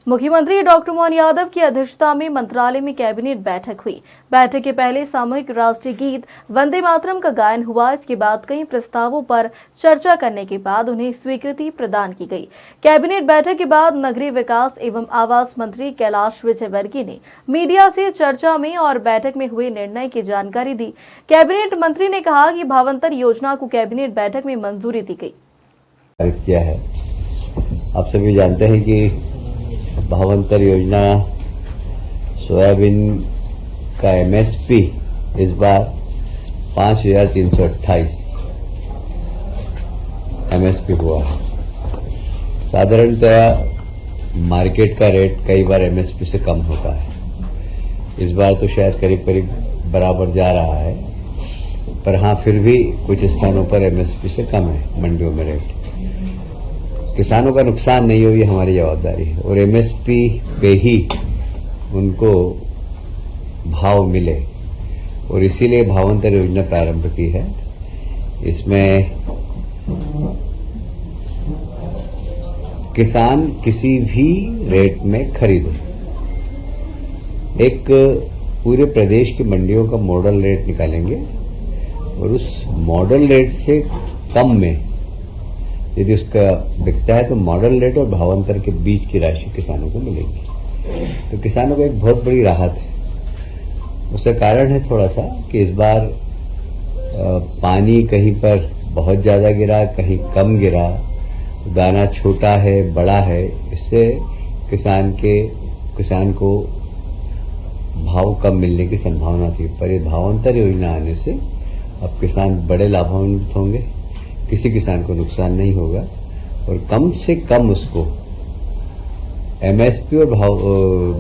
मुख्यमंत्री डॉक्टर मोहन यादव की अध्यक्षता में मंत्रालय में कैबिनेट बैठक हुई। बैठक के पहले सामूहिक राष्ट्रीय गीत वंदे मातरम का गायन हुआ। इसके बाद कई प्रस्तावों पर चर्चा करने के बाद उन्हें स्वीकृति प्रदान की गई। कैबिनेट बैठक के बाद नगरीय विकास एवं आवास मंत्री कैलाश विजयवर्गीय ने मीडिया से चर्चा में और बैठक में हुए निर्णय की जानकारी दी। कैबिनेट मंत्री ने कहा कि भावांतर योजना को कैबिनेट बैठक में मंजूरी दी गई। किया है, आप सभी जानते हैं कि भावांतर योजना सोयाबीन का एमएसपी इस बार 5,328 एमएसपी हुआ है। साधारणतः मार्केट का रेट कई बार एमएसपी से कम होता है। इस बार तो शायद करीब करीब बराबर जा रहा है, पर हाँ फिर भी कुछ स्थानों पर एमएसपी से कम है मंडियों में रेट। किसानों का नुकसान नहीं हो, ये हमारी जवाबदारी है और एमएसपी पे ही उनको भाव मिले और इसीलिए भावांतर योजना प्रारंभ की है। इसमें किसान किसी भी रेट में खरीदे। एक पूरे प्रदेश की मंडियों का मॉडल रेट निकालेंगे और उस मॉडल रेट से कम में यदि उसका बिकता है तो मॉडल रेट और भावांतर के बीच की राशि किसानों को मिलेगी। तो किसानों को एक बहुत बड़ी राहत है। उसका कारण है थोड़ा सा कि इस बार पानी कहीं पर बहुत ज्यादा गिरा, कहीं कम गिरा, दाना छोटा है बड़ा है, इससे किसान को भाव कम मिलने की संभावना थी। पर ये भावांतर योजना आने से अब किसान बड़े लाभान्वित होंगे, किसी किसान को नुकसान नहीं होगा और कम से कम उसको एमएसपी और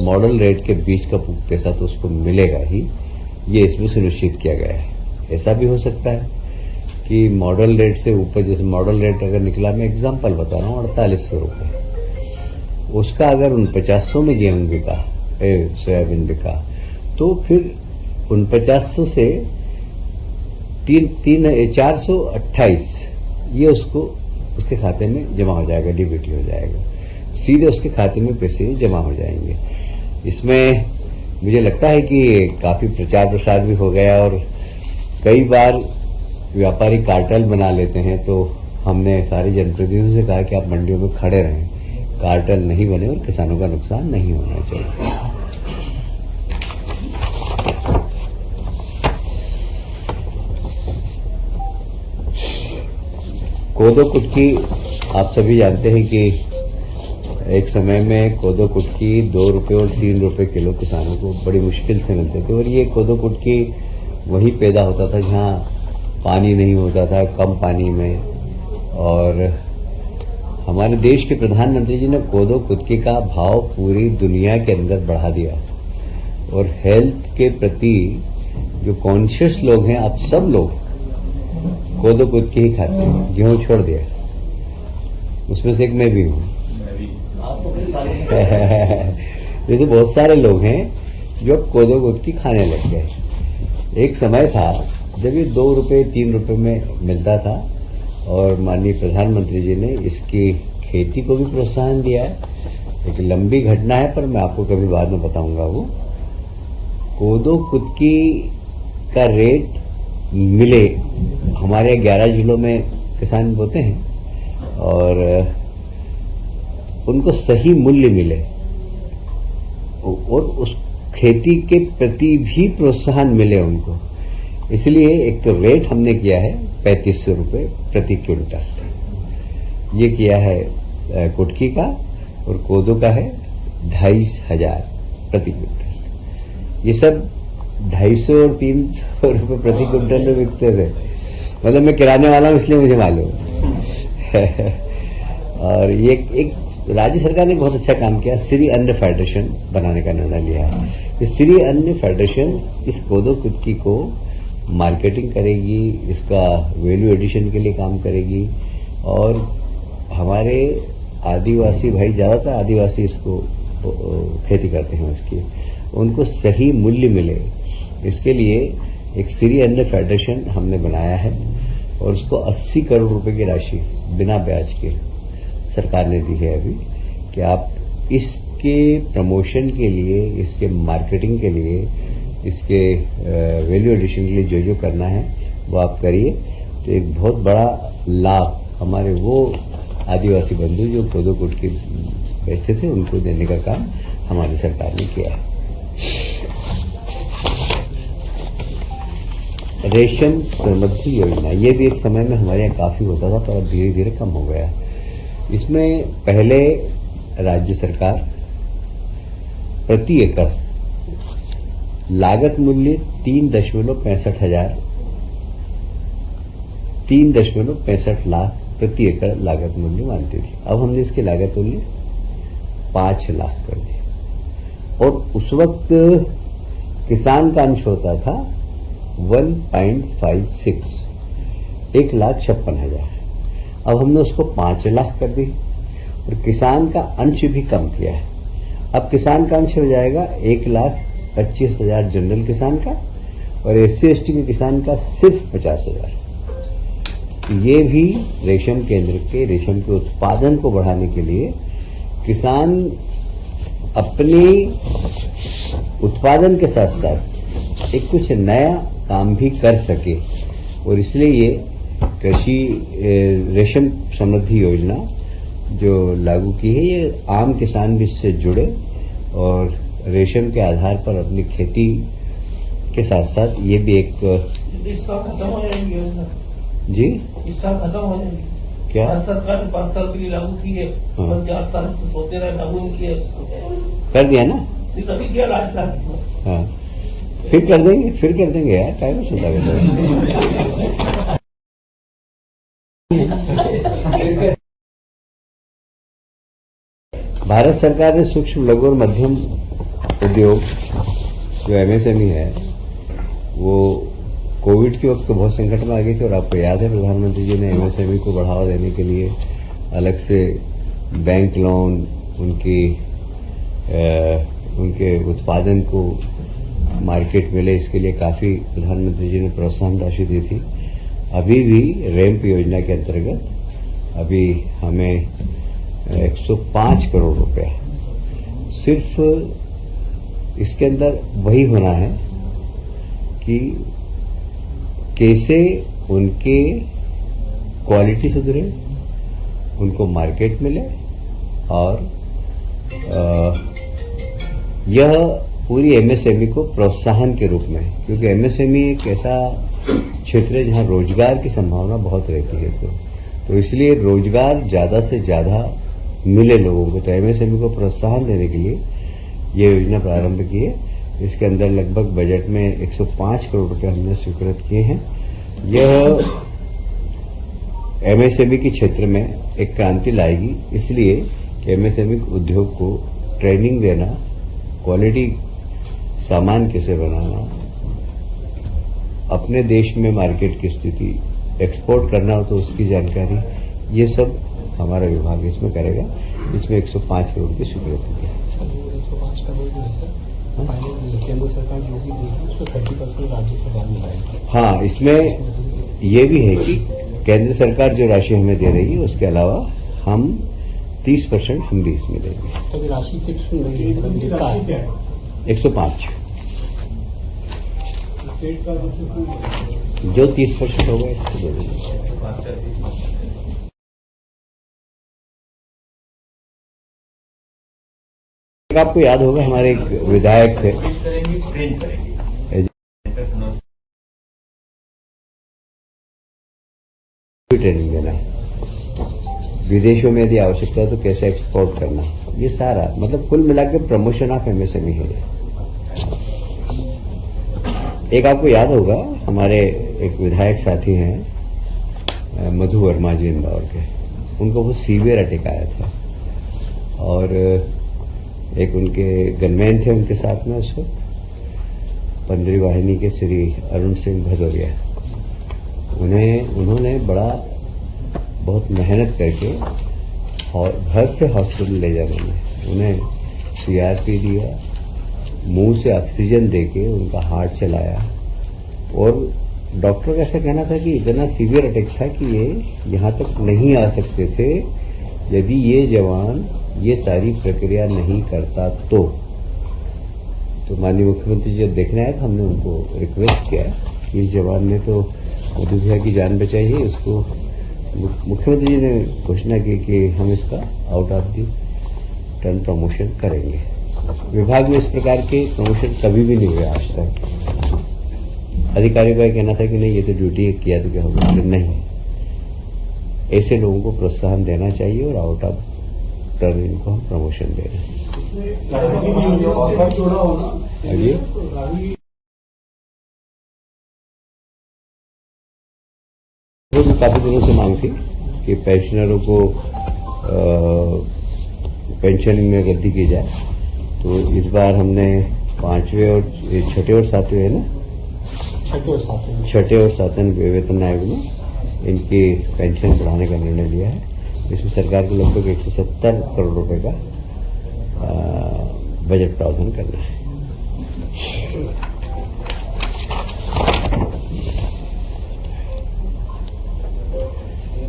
मॉडल रेट के बीच का पैसा तो उसको मिलेगा ही, ये इसमें सुनिश्चित किया गया है। ऐसा भी हो सकता है कि मॉडल रेट से ऊपर, जैसे मॉडल रेट अगर निकला, मैं एग्जांपल बता रहा हूँ, 4800 रुपये, उसका अगर 4900 में गेहूं बिका, सोयाबीन बिका, तो फिर 4900 से 428 ये उसके खाते में जमा हो जाएगा, डीबीटी हो जाएगा, सीधे उसके खाते में पैसे जमा हो जाएंगे। इसमें मुझे लगता है कि काफी प्रचार प्रसार भी हो गया और कई बार व्यापारी कार्टेल बना लेते हैं, तो हमने सारे जनप्रतिनिधियों से कहा कि आप मंडियों में खड़े रहें, कार्टेल नहीं बने और किसानों का नुकसान नहीं होना चाहिए। कोदो कुटकी आप सभी जानते हैं कि एक समय में कोदो कुटकी 2 रुपये और 3 रुपये किलो किसानों को बड़ी मुश्किल से मिलते थे और ये कोदो कुटकी वहीं पैदा होता था जहाँ पानी नहीं होता था, कम पानी में। और हमारे देश के प्रधानमंत्री जी ने कोदो कुटकी का भाव पूरी दुनिया के अंदर बढ़ा दिया और हेल्थ के प्रति जो कॉन्शियस लोग हैं, आप सब लोग कोदो कुटकी ही खाते हैं, गेहूं छोड़ दिया। उसमें से एक मैं भी हूं। जैसे बहुत सारे लोग हैं जो कोदो कुटकी खाने लग गए। एक समय था जब ये 2 रुपये 3 रुपये में मिलता था और माननीय प्रधानमंत्री जी ने इसकी खेती को भी प्रोत्साहन दिया है। एक लंबी घटना है, पर मैं आपको कभी बाद में बताऊंगा। वो कोदो कुटकी का रेट मिले, हमारे 11 जिलों में किसान बोते हैं और उनको सही मूल्य मिले और उस खेती के प्रति भी प्रोत्साहन मिले उनको। इसलिए एक तो रेट हमने किया है 3500 रुपये प्रति क्विंटल, ये किया है कुटकी का, और कोदो का है 2500 प्रति क्विंटल। ये सब 250 और 300 रुपये प्रति क्विंटल में बिकते थे। मतलब मैं किराने वाला हूँ, इसलिए मुझे मालूम और ये एक राज्य सरकार ने बहुत अच्छा काम किया, श्री अन्न फेडरेशन बनाने का निर्णय लिया है। इस श्री अन्न फेडरेशन इस कोदो कुटकी को मार्केटिंग करेगी, इसका वैल्यू एडिशन के लिए काम करेगी और हमारे आदिवासी भाई, ज्यादातर आदिवासी इसको खेती करते हैं, उसकी उनको सही मूल्य मिले, इसके लिए एक श्री अन्न फेडरेशन हमने बनाया है और उसको 80 करोड़ रुपए की राशि बिना ब्याज के सरकार ने दी है अभी, कि आप इस इसके प्रमोशन के लिए, इसके मार्केटिंग के लिए, इसके वैल्यू एडिशन के लिए जो जो करना है वो आप करिए। तो एक बहुत बड़ा लाभ हमारे वो आदिवासी बंधु जो कोदो कुटकी बेचते थे उनको देने का काम हमारी सरकार ने किया है। रेशम समृद्धि योजना, ये भी एक समय में हमारे यहाँ काफी होता था, पर अब धीरे धीरे कम हो गया। इसमें पहले राज्य सरकार प्रति एकड़ लागत मूल्य 3.65 लाख प्रति एकड़ लागत मूल्य मानती थी। अब हमने इसकी लागत मूल्य 5 लाख कर दी, और उस वक्त किसान का अंश होता था 1.56, 1,56,000। अब हमने उसको 5 लाख कर दी और किसान का अंश भी कम किया है। अब किसान का अंश हो जाएगा 1,25,000 जनरल किसान का, और SC/ST के किसान का सिर्फ 50,000। ये भी रेशम केंद्र के रेशम के उत्पादन को बढ़ाने के लिए किसान अपने उत्पादन के साथ साथ एक कुछ नया काम भी कर सके, और इसलिए ये कृषि रेशम समृद्धि योजना जो लागू की है, ये आम किसान भी इससे जुड़े और रेशम के आधार पर अपनी खेती के साथ साथ ये भी एक इस साल खत्म हो जाएगी योजना। जी इस साल खत्म हो जाएगी। क्या भारत सरकार ने 5 साल के लिए लागू की है, हाँ। 4 साल से सोते रहे, लागू नहीं किया इसको। कर दिया ना? अभी क्या लास्ट लाख। हाँ, फिर कर देंगे यार, क्या कुछ चिंता करते हैं। भारत सरकार ने सूक्ष्म लघु और मध्यम उद्योग जो MSME है, वो कोविड के वक्त तो बहुत संकट में आ गई थी, और आपको याद है प्रधानमंत्री जी ने MSME को बढ़ावा देने के लिए अलग से बैंक लोन, उनके उत्पादन को मार्केट मिले, इसके लिए काफी प्रधानमंत्री जी ने प्रोत्साहन राशि दी थी। अभी भी रैंप योजना के अंतर्गत अभी हमें 105 करोड़ रुपया सिर्फ इसके अंदर वही होना है कि कैसे उनके क्वालिटी सुधरे, उनको मार्केट मिले, और यह पूरी MSME को प्रोत्साहन के रूप में, क्योंकि MSME एक ऐसा क्षेत्र है जहां रोजगार की संभावना बहुत रहती है, तो इसलिए रोजगार ज्यादा से ज्यादा मिले लोगों को। तो MSME को प्रोत्साहन देने के लिए ये योजना प्रारंभ की है। इसके अंदर लगभग बजट में 105 करोड़ रुपए हमने स्वीकृत किए हैं। यह MSME के क्षेत्र में एक क्रांति लाएगी, इसलिए कि MSME उद्योग को ट्रेनिंग देना, क्वालिटी सामान कैसे बनाना, अपने देश में मार्केट की स्थिति, एक्सपोर्ट करना हो तो उसकी जानकारी, ये सब हमारा विभाग इसमें करेगा। इसमें 105 करोड़ की स्वीकृति है। 105 करोड़ जो है सर, फाइनल केंद्र सरकार जो भी देगी उसमें 30% राज्य सरकार मिलाएगी। हाँ, इसमें ये भी है कि केंद्र सरकार जो राशि हमें दे रही है, उसके अलावा हम 30% हम भी इसमें देंगे। तो अभी राशि फिक्स नहीं है, मतलब कितना है? 105 जो 30% होगा इसको दे देंगे। आपको याद होगा हमारे एक विधायक थे, ट्रेनिंग देना, विदेशों में यदि आवश्यकता है तो कैसे एक्सपोर्ट करना, ये सारा मतलब कुल मिलाकर प्रमोशन ऑफ MSME है। एक आपको याद होगा हमारे एक विधायक साथी हैं मधु वर्मा जी इंदौर के, उनको वो सीवियर अटैक आया था, और एक उनके गनमैन थे उनके साथ में उस वक्त, 15वीं वाहिनी के श्री अरुण सिंह भदौरिया। उन्होंने बहुत मेहनत करके घर से हॉस्पिटल ले जाने में उन्हें CRP दिया, मुंह से ऑक्सीजन देके उनका हार्ट चलाया, और डॉक्टर का ऐसा कहना था कि इतना सीवियर अटैक था कि ये यहाँ तक नहीं आ सकते थे यदि ये जवान ये सारी प्रक्रिया नहीं करता तो माननीय मुख्यमंत्री जी जब देखने आए तो हमने उनको रिक्वेस्ट किया कि इस जवान ने तो मोदी भैया की जान बचाई है, उसको मुख्यमंत्री जी ने घोषणा की कि हम इसका out of the turn promotion करेंगे। विभाग में इस प्रकार के प्रमोशन कभी भी नहीं हुए आज तक। अधिकारियों का कहना था कि नहीं ये तो ड्यूटी किया तो क्या होगा, नहीं, ऐसे लोगों को प्रोत्साहन देना चाहिए और आउट ऑफ टर्न इनको हम प्रमोशन दे रहे हैं। काफी दिनों से मांग थी कि पेंशनरों को पेंशन में वृद्धि की जाए, तो इस बार हमने 5वें और 6ठे और 7वें है ना, 6ठे और 7वें वेतन आयोग में इनकी पेंशन बढ़ाने का निर्णय लिया है। इसमें सरकार को लगभग 170 करोड़ रुपए का बजट प्रावधान करना है।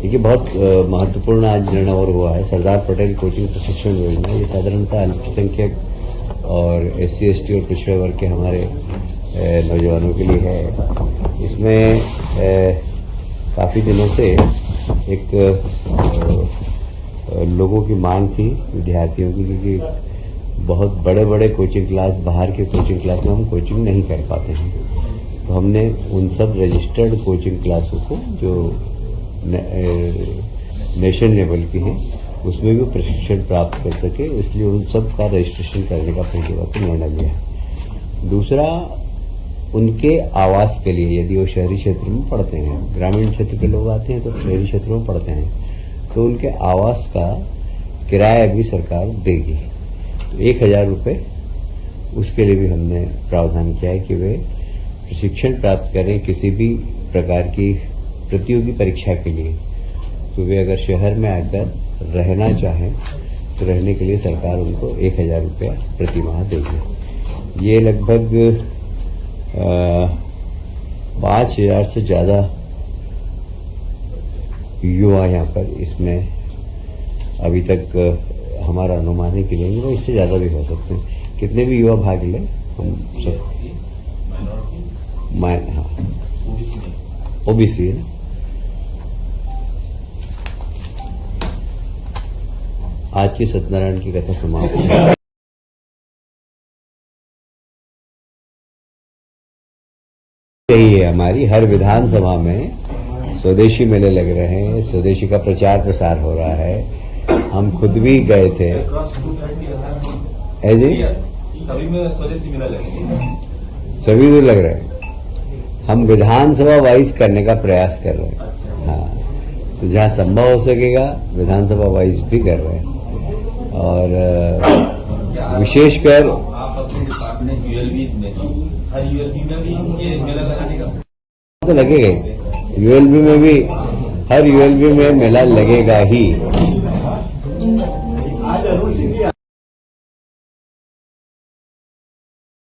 देखिए, बहुत महत्वपूर्ण आज निर्णय और हुआ है। सरदार पटेल कोचिंग प्रशिक्षण योजना, ये साधारणतः अल्पसंख्यक और SC ST और पिछड़े वर्ग के हमारे नौजवानों के लिए है। इसमें काफी दिनों से एक लोगों की मांग थी विद्यार्थियों की, क्योंकि बहुत बड़े बड़े कोचिंग क्लास, बाहर के कोचिंग क्लास में हम कोचिंग नहीं कर पाते हैं, तो हमने उन सब रजिस्टर्ड कोचिंग क्लासों को जो नेशनल लेवल की हैं उसमें भी प्रशिक्षण प्राप्त कर सके, इसलिए उन सब का रजिस्ट्रेशन करने का पहली बार निर्णय लिया है। दूसरा, उनके आवास के लिए, यदि वो शहरी क्षेत्र में पढ़ते हैं, ग्रामीण क्षेत्र के लोग आते हैं तो शहरी क्षेत्रों में पढ़ते हैं, तो उनके आवास का किराया भी सरकार देगी। तो 1000 रुपये उसके लिए भी हमने प्रावधान किया है कि वे प्रशिक्षण प्राप्त करें किसी भी प्रकार की प्रतियोगी परीक्षा के लिए, तो वे अगर शहर में आकर रहना चाहें तो रहने के लिए सरकार उनको 1000 रुपया प्रति माह देगी। ये लगभग 5000 से ज्यादा युवा यहाँ पर इसमें अभी तक हमारा अनुमान है कि लेंगे, वो इससे ज्यादा भी हो सकते हैं। कितने भी युवा भाग लें, हम सब हाँ OBC है। आज की सत्यनारायण की कथा समाप्त है। यही है हमारी, हर विधानसभा में स्वदेशी मेले लग रहे हैं, स्वदेशी का प्रचार प्रसार हो रहा है। हम खुद भी गए थे। है जी, सभी में स्वदेशी मेला लगेगा, सभी तो लग रहे हैं। हम विधानसभा वाइज करने का प्रयास कर रहे हैं। हाँ, तो जहां संभव हो सकेगा विधानसभा वाइज भी कर रहे हैं। और विशेषकर आप अपने डिपार्टमेंट ULBs में हर ULB में भी ये मेला लगाने का तो लगेगा ही। ULB में भी, हर ULB में मेला लगेगा ही।